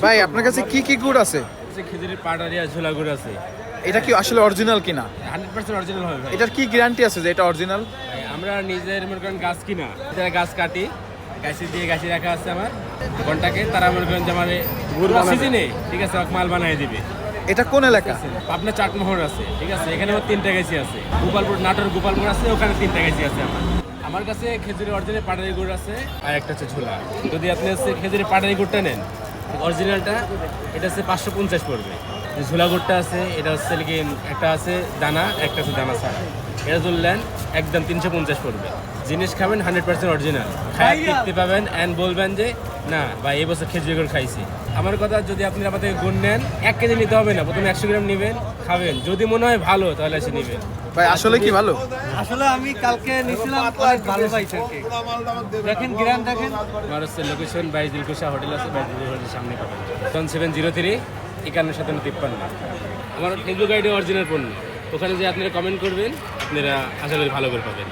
ভাই আপনার কাছে কি কি গুড় আছে? খেজুরের পাটারি আর ঝোলা গুড় আছে। এটা কি আসলে অরিজিনাল কিনা? 100% অরিজিনাল হবে ভাই। এটার কি গ্যারান্টি আছে যে এটা অরিজিনাল? ভাই, আমরা নিজের মনে করেন গাছ কিনা, এটা গাছ কাটি, গাছি দিয়ে গাছি রাখা আছে আমার ঘন্টাকে, তারা মনে করেন যে আমার সিজনে ঠিক আছে মাল বানিয়ে দিবে। এটা কোন এলাকা? আপনার চাটমোহর আছে, ঠিক আছে, এখানে আমার 3টা গাছি আছে। গোপালপুর, নাটোর গোপালপুর আছে, ওখানে 3টা গাছি আছে আমার কাছে খেজুরের অরিজিনাল পাটারি গুড় আছে, আর একটা হচ্ছে ঝোলা। যদি আপনি হচ্ছে খেজুরের পাটারি গুড়টা নেন অরিজিনালটা, এটা হচ্ছে 550 পড়বে। যে ঝোলা গুড়টা আছে এটা হচ্ছে কি একটা আছে দানা, একটা আছে দানা ছাড়া, এটা ধরলেন একদম 350 পড়বে। জিনিস খাবেন 100% অরিজিনাল, খায় দেখতে পাবেন অ্যান্ড বলবেন যে না ভাই এই বছর খেজুর গুড় খাইছি। আমার কথা, যদি আপনি আমার থেকে গুড় নেন 1 কেজি নিতে হবে না, প্রথমে 100 গ্রাম নেবেন, খাবেন, যদি মনে হয় ভালো তাহলে এসে নেবেন। ভাই আসলে কি ভালো? আসলে আমি কালকে নিছিলাম, অনেক ভালো পাইছি আর কি। দেখেন গ্রাম দেখেন। আমার হচ্ছে লোকেশন 22 দিলকুশা হোটেল আছে, 22 দিলকুশা হোটেলের সামনে পাবেন। 703 515753। আমার ফেসবুক আইডি অরিজিনাল পণ্য, ওখানে যে আপনারা কমেন্ট করবেন আপনারা আশা করি ভালো করে পাবেন।